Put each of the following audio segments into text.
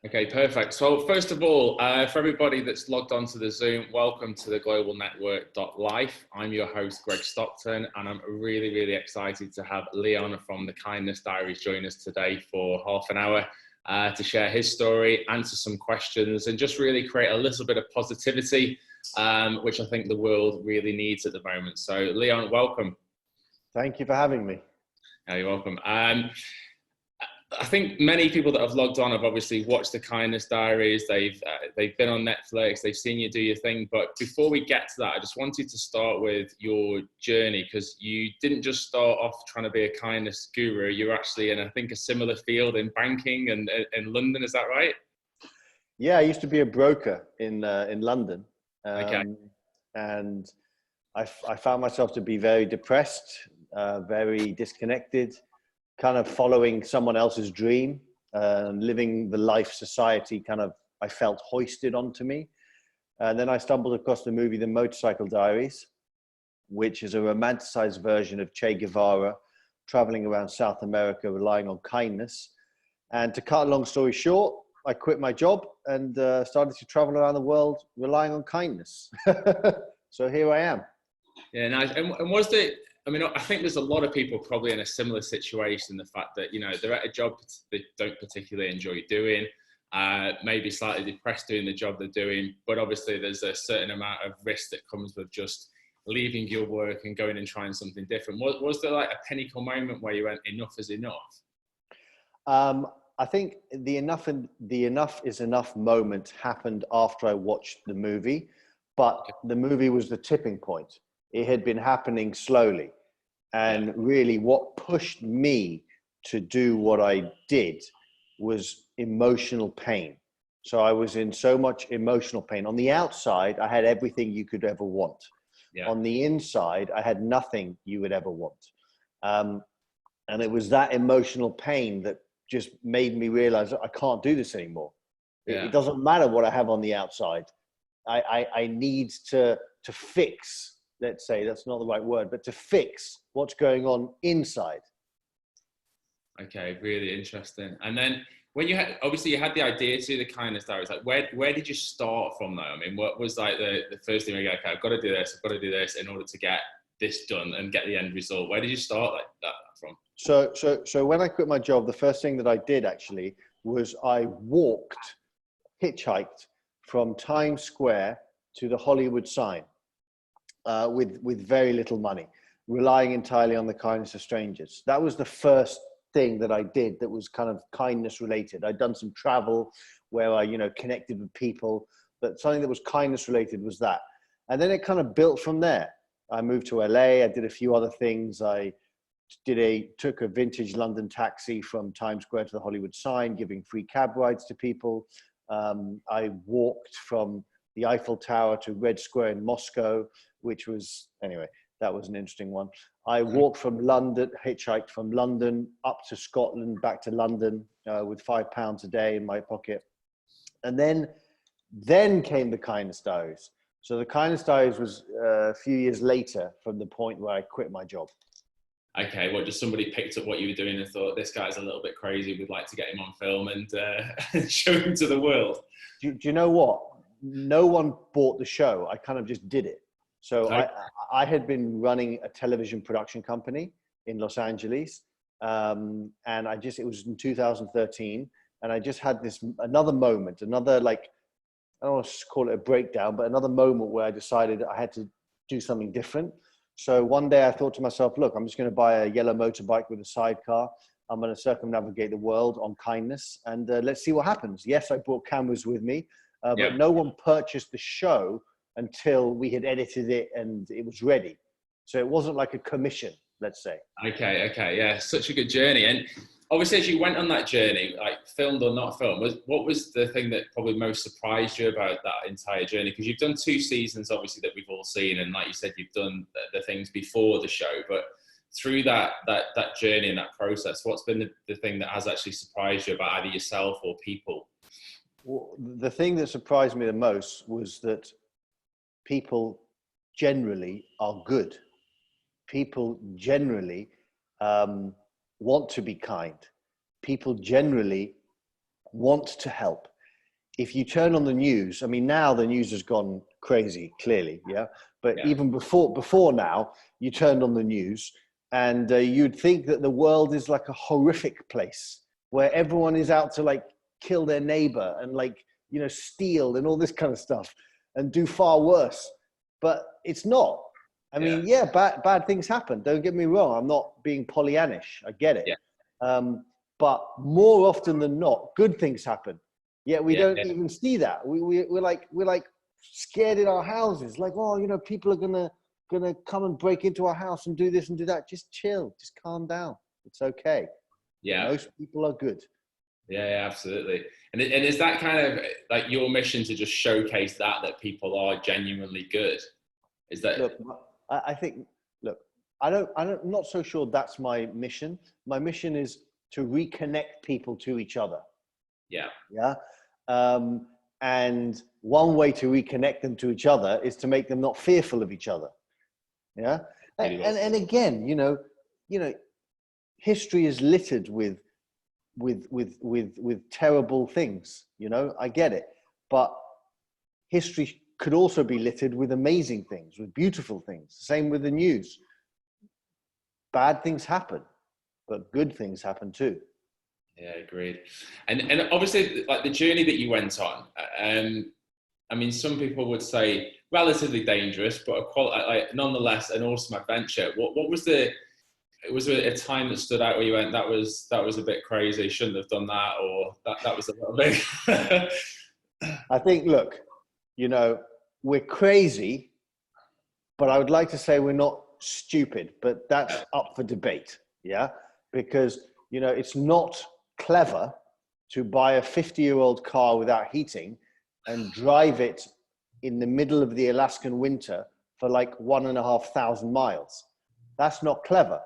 Okay, perfect. So first of all, for everybody that's logged onto the Zoom, welcome to theglobalnetwork.life. I'm your host, Greg Stockton, and I'm really, really excited to have Leon from the KIndness Diaries join us today for half an hour to share his story, answer some questions, and just really create a little bit of positivity, which I think the world really needs at the moment. So Leon, welcome. Thank you for having me. You're welcome. I think many people that have logged on have obviously watched the KIndness Diaries. They've been on Netflix. They've seen you do your thing. But before we get to that, I just wanted to start with your journey, because you didn't just start off trying to be a kindness guru. You're actually in, I think, a similar field in banking and in London. Is that right? Yeah, I used to be a broker in London, Okay. and I found myself to be very depressed, very disconnected, kind of following someone else's dream, living the life society kind of, I felt hoisted onto me. And then I stumbled across the movie, The Motorcycle Diaries, which is a romanticized version of Che Guevara traveling around South America, relying on kindness. And to cut a long story short, I quit my job and started to travel around the world relying on kindness. So here I am. Yeah, nice. And was there, I mean, I think there's a lot of people probably in a similar situation, the fact that, you know, they're at a job they don't particularly enjoy doing, maybe slightly depressed doing the job they're doing, but obviously there's a certain amount of risk that comes with just leaving your work and going and trying something different. Was there like a pinnacle moment where you went, enough is enough? I think the enough is enough moment happened after I watched the movie, but the movie was the tipping point. It had been happening slowly. And really what pushed me to do what I did was emotional pain. So I was in so much emotional pain. On the outside, I had everything you could ever want. Yeah. On the inside, I had nothing you would ever want. And it was that emotional pain that just made me realize that I can't do this anymore. Yeah. It doesn't matter what I have on the outside. I need to fix, let's say, that's not the right word, but to fix what's going on inside. Okay, really interesting. And then when you had, obviously you had the idea to do the KIndness Diaries, like where did you start from though? I mean, what was like the first thing where you go, okay, I've got to do this in order to get this done and get the end result? Where did you start like that from? So when I quit my job, the first thing that I did actually was I hitchhiked from Times Square to the Hollywood sign with very little money, relying entirely on the kindness of strangers. That was the first thing that I did that was kind of kindness related. I'd done some travel where I, connected with people, but something that was kindness related was that. And then it kind of built from there. I moved to LA. I did a few other things. I took a vintage London taxi from Times Square to the Hollywood sign, giving free cab rides to people. I walked from the Eiffel Tower to Red Square in Moscow, which was, anyway, that was an interesting one. I walked from London, hitchhiked from London up to Scotland, back to London with £5 a day in my pocket. And then came the KIndness Diaries. So the KIndness Diaries was a few years later from the point where I quit my job. Okay, well, just somebody picked up what you were doing and thought, this guy's a little bit crazy, we'd like to get him on film and show him to the world. Do you know what? No one bought the show. I kind of just did it. So okay. I had been running a television production company in Los Angeles. And it was in 2013. And I just had another moment, I don't want to call it a breakdown, but another moment where I decided I had to do something different. So one day I thought to myself, look, I'm just going to buy a yellow motorbike with a sidecar. I'm going to circumnavigate the world on kindness and let's see what happens. Yes, I brought cameras with me, but no one purchased the show until we had edited it and it was ready. So it wasn't like a commission, let's say. Okay. Yeah, such a good journey. And obviously as you went on that journey, like filmed or not filmed, what was the thing that probably most surprised you about that entire journey? Because you've done 2 seasons, obviously, that we've all seen. And like you said, you've done the things before the show, but through that journey and that process, what's been the thing that has actually surprised you about either yourself or people? Well, the thing that surprised me the most was that people generally are good. People generally want to be kind. People generally want to help. If you turn on the news, I mean, now the news has gone crazy, clearly, yeah. But even before now, you turned on the news, and you'd think that the world is like a horrific place where everyone is out to like kill their neighbor and like, you know, steal and all this kind of stuff and do far worse. But it's not. I mean, yeah, bad things happen. Don't get me wrong. I'm not being Pollyannish. I get it. Yeah. But more often than not, good things happen. Yet we don't even see that. We're like scared in our houses. Like, oh, you know, people are gonna come and break into our house and do this and do that. Just chill. Just calm down. It's okay. Yeah. Most people are good. Yeah, absolutely. And is that kind of like your mission to just showcase that people are genuinely good? Is that? Look, I think, look, I'm not so sure that's my mission. My mission is to reconnect people to each other. Yeah. Yeah. And one way to reconnect them to each other is to make them not fearful of each other. Yeah. And again, you know, history is littered with terrible things. You know, I get it, but history could also be littered with amazing things, with beautiful things. Same with the news. Bad things happen, but good things happen too. Yeah, agreed. And obviously, like the journey that you went on, I mean, some people would say relatively dangerous, but like nonetheless an awesome adventure. What was was there a time that stood out where you went, that was a bit crazy, shouldn't have done that, or that was a little bit? I think, look, you know, we're crazy, but I would like to say we're not stupid, but that's up for debate. Yeah. Because, you know, it's not clever to buy a 50-year-old car without heating and drive it in the middle of the Alaskan winter for like 1,500 miles. That's not clever.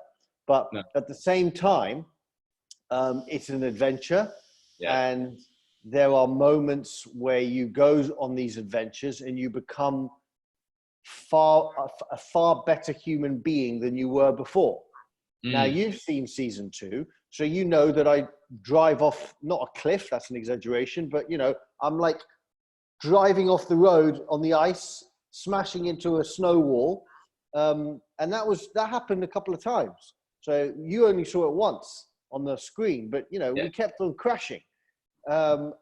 But at the same time, it's an adventure. Yeah. And there are moments where you go on these adventures and you become a far better human being than you were before. Now, you've seen season 2, so you know that I drive off, not a cliff, that's an exaggeration, but, you know, I'm like driving off the road on the ice, smashing into a snow wall. And that happened a couple of times. So you only saw it once on the screen, but, you know, we kept on crashing. And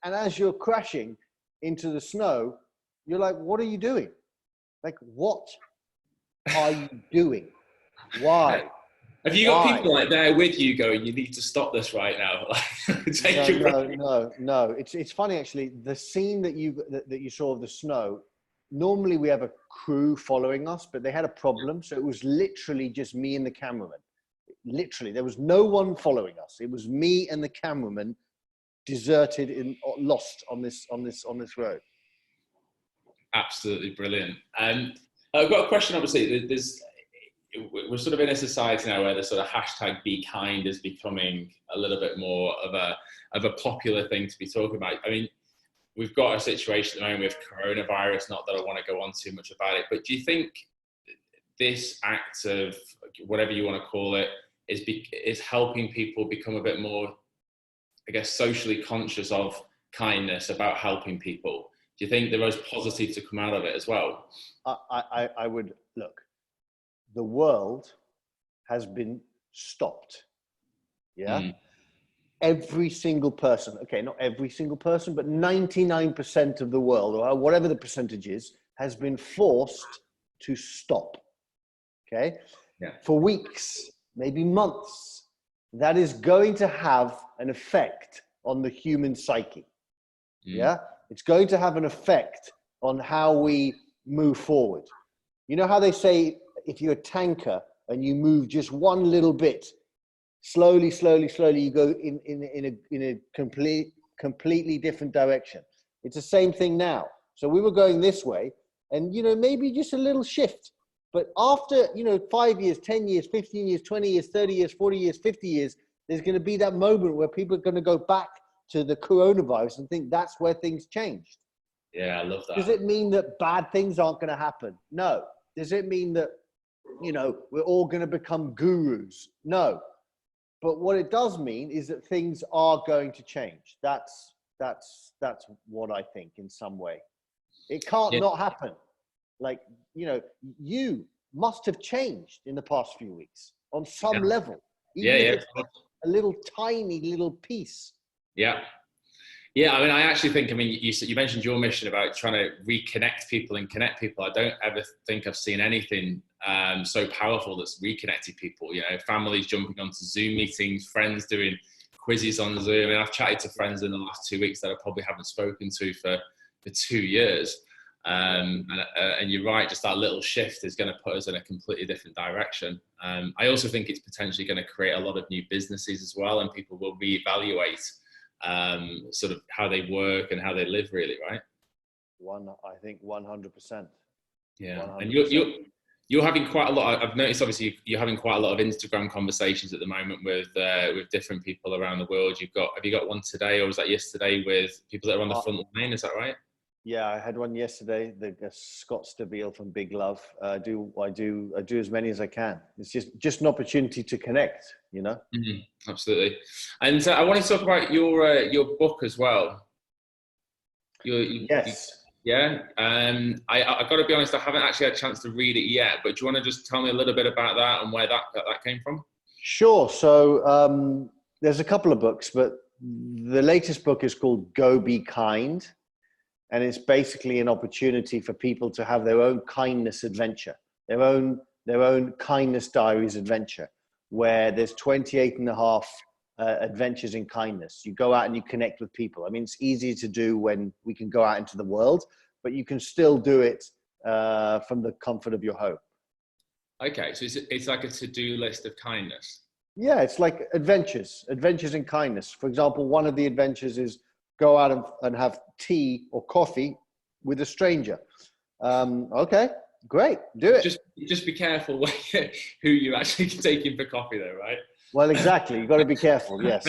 as you're crashing into the snow, you're like, what are you doing? Like, what are you doing? Why? Have you got people like there with you going, you need to stop this right now? No. It's funny, actually. The scene that you saw of the snow, normally we have a crew following us, but they had a problem. So it was literally just me and the cameraman. Literally, there was no one following us. It was me and the cameraman, deserted and lost on this road. Absolutely brilliant. I've got a question. Obviously, we're sort of in a society now where the sort of hashtag be kind is becoming a little bit more of a popular thing to be talking about. I mean, we've got a situation at the moment with coronavirus, not that I want to go on too much about it, but do you think this act of whatever you want to call it is helping people become a bit more, I guess, socially conscious of kindness, about helping people? Do you think there is positive to come out of it as well? I would look. The world has been stopped. Yeah. Every single person, okay, not every single person, but 99% of the world, or whatever the percentage is, has been forced to stop. Okay. Yeah. For weeks, maybe months. That is going to have an effect on the human psyche. Yeah. It's going to have an effect on how we move forward. You know how they say, if you're a tanker and you move just one little bit, slowly, you go in a completely different direction. It's the same thing now. So we were going this way, and, you know, maybe just a little shift. But after, you know, 5 years, 10 years, 15 years, 20 years, 30 years, 40 years, 50 years, there's going to be that moment where people are going to go back to the coronavirus and think that's where things changed. Yeah, I love that. Does it mean that bad things aren't going to happen? No. Does it mean that, you know, we're all going to become gurus? No. But what it does mean is that things are going to change. That's what I think in some way. It can't not happen. Like, you must have changed in the past few weeks on some level, even if it's a little tiny little piece. Yeah. Yeah, I mean, I actually think, you mentioned your mission about trying to reconnect people and connect people. I don't ever think I've seen anything so powerful that's reconnected people. Families jumping onto Zoom meetings, friends doing quizzes on Zoom. And I've chatted to friends in the last 2 weeks that I probably haven't spoken to for 2 years. And you're right, just that little shift is going to put us in a completely different direction. I also think it's potentially going to create a lot of new businesses as well, and people will reevaluate sort of how they work and how they live, really, right? I think 100%. Yeah, 100%. And you're having quite a lot. I've noticed, obviously, you're having quite a lot of Instagram conversations at the moment with different people around the world. Have you got one today, or was that yesterday, with people that are on the front line? Is that right? Yeah, I had one yesterday. The Scott Stabile from Big Love. I do as many as I can. It's just an opportunity to connect, Absolutely. And I want to talk about your book as well. Yes. Yeah. I've got to be honest, I haven't actually had a chance to read it yet. But do you want to just tell me a little bit about that and where that came from? Sure. So there's a couple of books, but the latest book is called Go Be Kind. And it's basically an opportunity for people to have their own kindness adventure, their own KIndness Diaries adventure, where there's 28 and a half adventures in kindness. You go out and you connect with people. I mean, it's easy to do when we can go out into the world, but you can still do it from the comfort of your home. Okay, so it's like a to-do list of kindness. Yeah, it's like adventures in kindness. For example, one of the adventures is go out and have tea or coffee with a stranger. Okay, great, do it. Just be careful who you're actually taking for coffee, though, right? Well, exactly. You've got to be careful. Yes.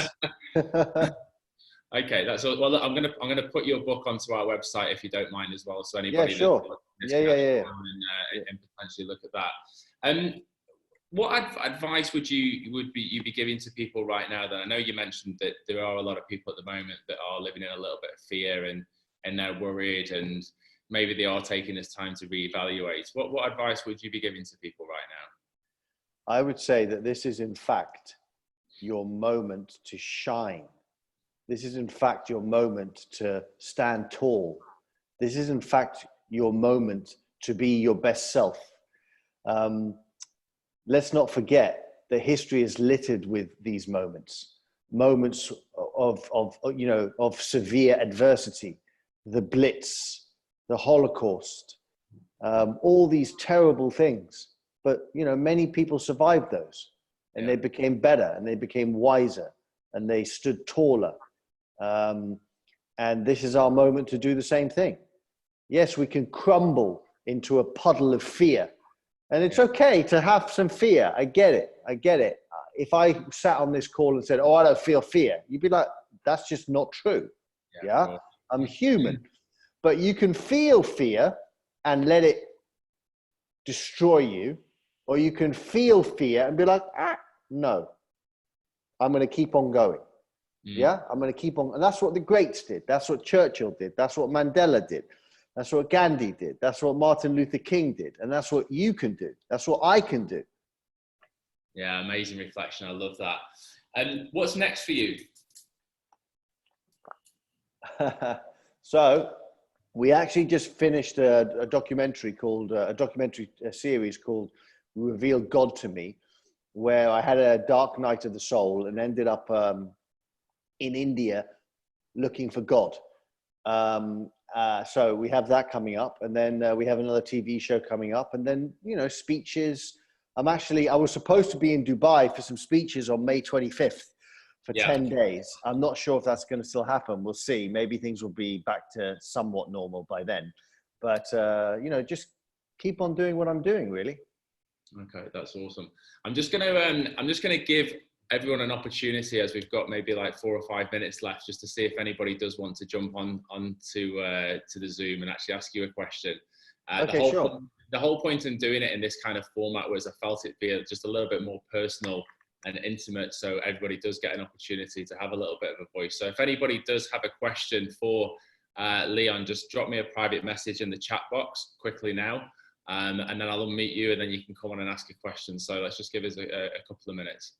Okay, that's all. Well, look, I'm gonna put your book onto our website if you don't mind as well, so anybody sure. And potentially look at that. What advice would you be giving to people right now? Then I know you mentioned that there are a lot of people at the moment that are living in a little bit of fear and they're worried, and maybe they are taking this time to reevaluate. What advice would you be giving to people right now? I would say that this is in fact your moment to shine. This is in fact your moment to stand tall. This is in fact your moment to be your best self. Let's not forget that history is littered with these moments of severe adversity, the Blitz, the Holocaust, all these terrible things. But, many people survived those, and they became better, and they became wiser, and they stood taller. And this is our moment to do the same thing. Yes, we can crumble into a puddle of fear. And it's okay to have some fear. I get it. If I sat on this call and said, I don't feel fear, you'd be like, that's just not true. Yeah? I'm human. But you can feel fear and let it destroy you. Or you can feel fear and be like, no, I'm going to keep on going. Yeah? I'm going to keep on. And that's what the greats did. That's what Churchill did. That's what Mandela did. That's what Gandhi did. That's what Martin Luther King did. And that's what you can do. That's what I can do. Yeah, amazing reflection. I love that. And what's next for you? So we actually just finished a documentary series called Reveal God to Me, where I had a dark night of the soul and ended up in India looking for God. So we have that coming up, and then we have another TV show coming up, and then, speeches. I was supposed to be in Dubai for some speeches on May 25th for 10 days. I'm not sure if that's going to still happen. We'll see. Maybe things will be back to somewhat normal by then. But, just keep on doing what I'm doing, really. Okay, that's awesome. I'm just gonna give everyone an opportunity, as we've got maybe like 4 or 5 minutes left, just to see if anybody does want to jump onto the Zoom and actually ask you a question. The whole point in doing it in this kind of format was I felt it be just a little bit more personal and intimate, so everybody does get an opportunity to have a little bit of a voice. So if anybody does have a question for Leon, just drop me a private message in the chat box quickly now, and then I'll unmute you, and then you can come on and ask a question. So let's just give us a couple of minutes.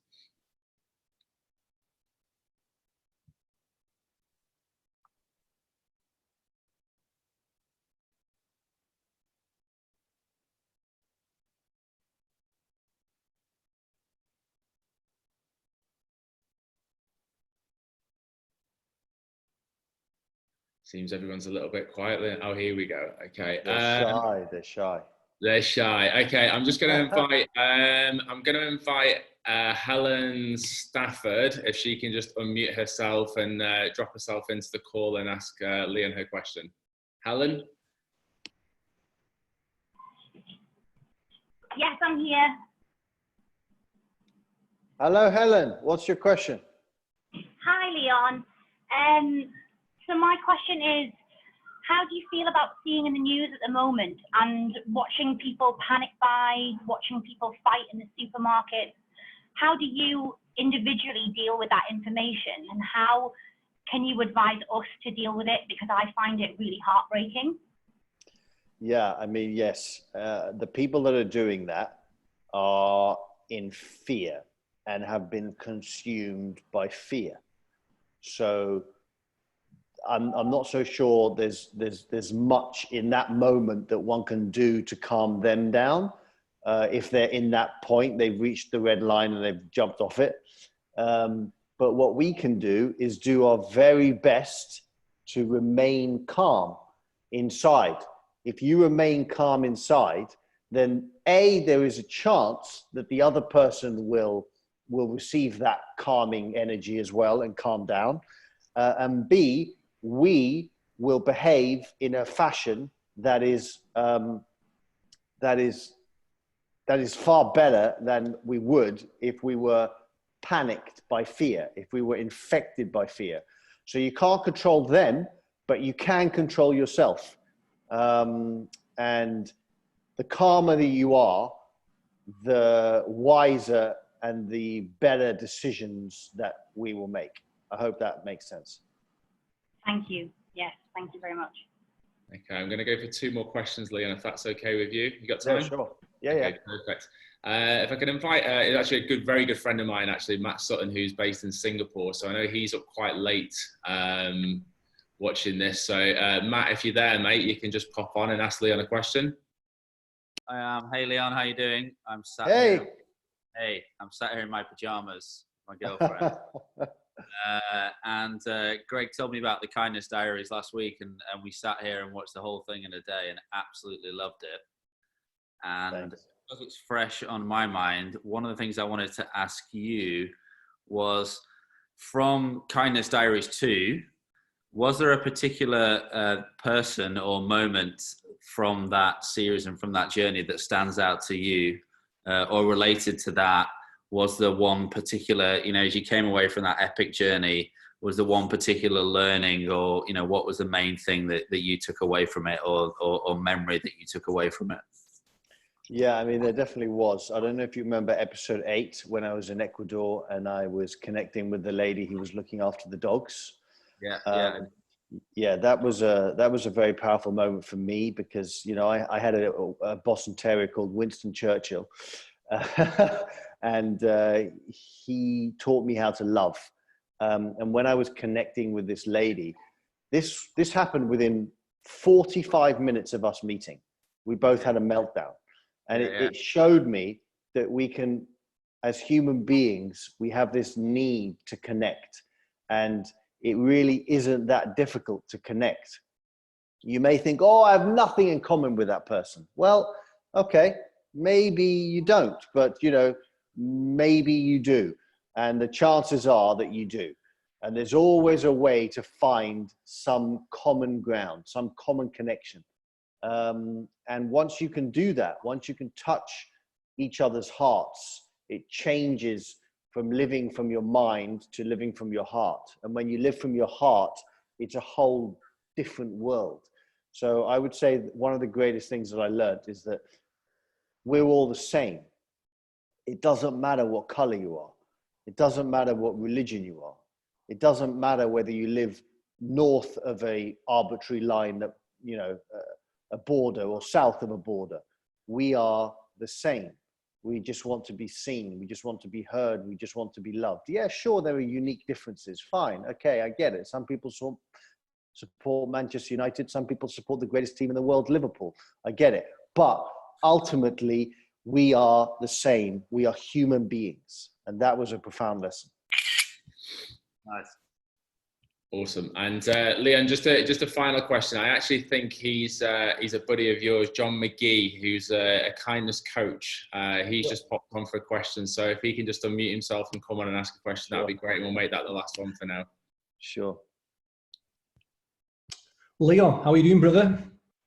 Seems everyone's a little bit quiet. Oh, here we go. Okay. They're shy. They're shy. They're shy. Okay, I'm just going to invite. Helen Stafford, if she can just unmute herself and drop herself into the call and ask Leon her question. Helen. Yes, I'm here. Hello, Helen. What's your question? Hi, Leon. So my question is, how do you feel about seeing in the news at the moment and watching people panic buy, watching people fight in the supermarket? How do you individually deal with that information, and how can you advise us to deal with it? Because I find it really heartbreaking. Yeah, I mean, yes, the people that are doing that are in fear and have been consumed by fear. So I'm not so sure there's much in that moment that one can do to calm them down. If they're in that point, they've reached the red line and they've jumped off it. But what we can do is do our very best to remain calm inside. If you remain calm inside, then A, there is a chance that the other person will receive that calming energy as well and calm down. And B, we will behave in a fashion that is far better than we would if we were panicked by fear, if we were infected by fear. So you can't control them, but you can control yourself. And the calmer that you are, the wiser and the better decisions that we will make. I hope that makes sense. Thank you. Yes, thank you very much. Okay, I'm going to go for two more questions, Leon, if that's okay with you. You got time? Yeah, sure. Yeah, okay, yeah. Perfect. If I can invite, it's actually a very good friend of mine, actually, Matt Sutton, who's based in Singapore. So I know he's up quite late watching this. So Matt, if you're there, mate, you can just pop on and ask Leon a question. I am. Hey, Leon, how you doing? I'm sat Hey. here. Hey, I'm sat here in my pajamas, my girlfriend. And Greg told me about the Kindness Diaries last week, and we sat here and watched the whole thing in a day and absolutely loved it. And because it's fresh on my mind, one of the things I wanted to ask you was, from Kindness Diaries 2, was there a particular person or moment from that series and from that journey that stands out to you, or related to that? Was there one particular, as you came away from that epic journey, was there one particular learning, or, what was the main thing that you took away from it, or memory that you took away from it? Yeah, I mean, there definitely was. I don't know if you remember episode 8, when I was in Ecuador and I was connecting with the lady who was looking after the dogs. Yeah, that was a very powerful moment for me, because, I had a Boston Terrier called Winston Churchill. And he taught me how to love. And when I was connecting with this lady, this happened within 45 minutes of us meeting. We both had a meltdown. And it showed me that we can, as human beings, we have this need to connect. And it really isn't that difficult to connect. You may think, oh, I have nothing in common with that person. Well, okay, maybe you don't, but maybe you do. And the chances are that you do. And there's always a way to find some common ground, some common connection. And once you can do that, once you can touch each other's hearts, it changes from living from your mind to living from your heart. And when you live from your heart, it's a whole different world. So I would say that one of the greatest things that I learned is that we're all the same. It doesn't matter what color you are. It doesn't matter what religion you are. It doesn't matter whether you live north of a arbitrary line that, you know, a border, or south of a border. We are the same. We just want to be seen. We just want to be heard. We just want to be loved. Yeah, sure, there are unique differences. Fine. Okay, I get it. Some people support Manchester United. Some people support the greatest team in the world, Liverpool. I get it. But ultimately, we are the same. We are human beings. And that was a profound lesson. Nice. Awesome. And Leon, just a final question. I actually think he's a buddy of yours, John McGee, who's a kindness coach. He's just popped on for a question. So if he can just unmute himself and come on and ask a question, that'd be great. We'll make that the last one for now. Sure. Leon, how are you doing, brother?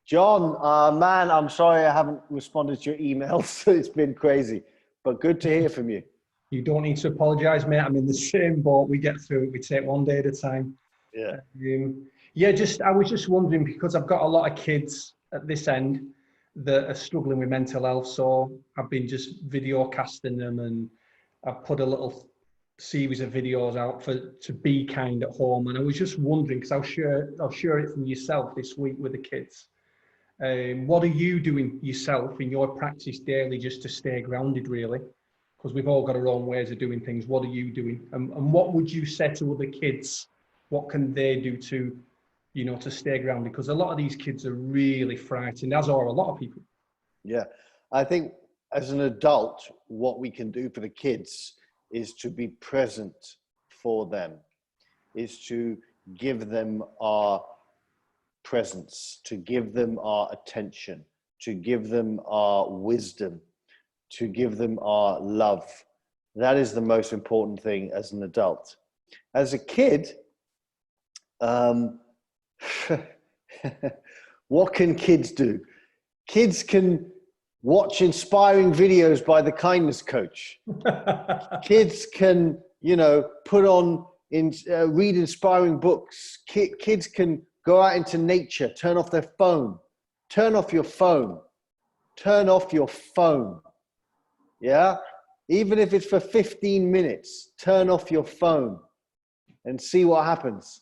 John, man, I'm sorry I haven't responded to your emails. It's been crazy, but good to hear from you. You don't need to apologise, mate. I'm in the same boat. We get through it. We take one day at a time. Yeah. I was just wondering, because I've got a lot of kids at this end that are struggling with mental health. So I've been just video casting them, and I've put a little series of videos out to be kind at home. And I was just wondering, because I'll share it from yourself this week with the kids. What are you doing yourself in your practice daily just to stay grounded, really? Because we've all got our own ways of doing things. What are you doing? And what would you say to other kids? What can they do to, you know, to stay grounded? Because a lot of these kids are really frightened, as are a lot of people. Yeah. I think as an adult, what we can do for the kids is to be present for them, is to give them our presence, to give them our attention, to give them our wisdom, to give them our love. That is the most important thing as an adult. As a kid, what can kids do? Kids can watch inspiring videos by the Kindness Coach. Kids can, you know, read inspiring books. Kids can go out into nature, turn off their phone. Turn off your phone. Turn off your phone. Yeah? Even if it's for 15 minutes, turn off your phone and see what happens.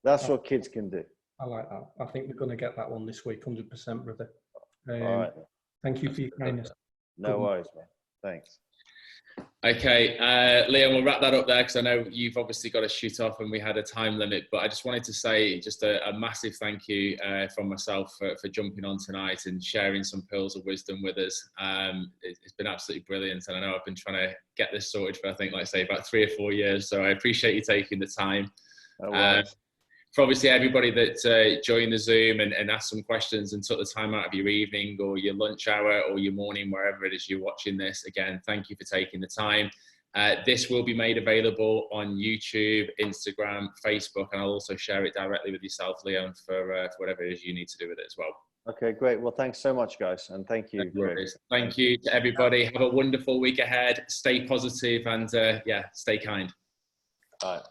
That's what kids can do. I like that. I think we're going to get that one this week, 100%, brother. All right. Thank you for your kindness. No worries, man. Thanks. Okay, Leon, we'll wrap that up there because I know you've obviously got to shoot off and we had a time limit, but I just wanted to say just a massive thank you from myself for jumping on tonight and sharing some pearls of wisdom with us. It's been absolutely brilliant, and I know I've been trying to get this sorted for, I think, like I say, about 3 or 4 years, so I appreciate you taking the time. For obviously everybody that joined the Zoom and asked some questions and took the time out of your evening or your lunch hour or your morning, wherever it is you're watching this, again, thank you for taking the time. This will be made available on YouTube, Instagram, Facebook, and I'll also share it directly with yourself, Leon, for whatever it is you need to do with it as well. Okay, great. Well, thanks so much, guys. And thank you. Thank you to everybody. Have a wonderful week ahead. Stay positive and, yeah, stay kind. All right.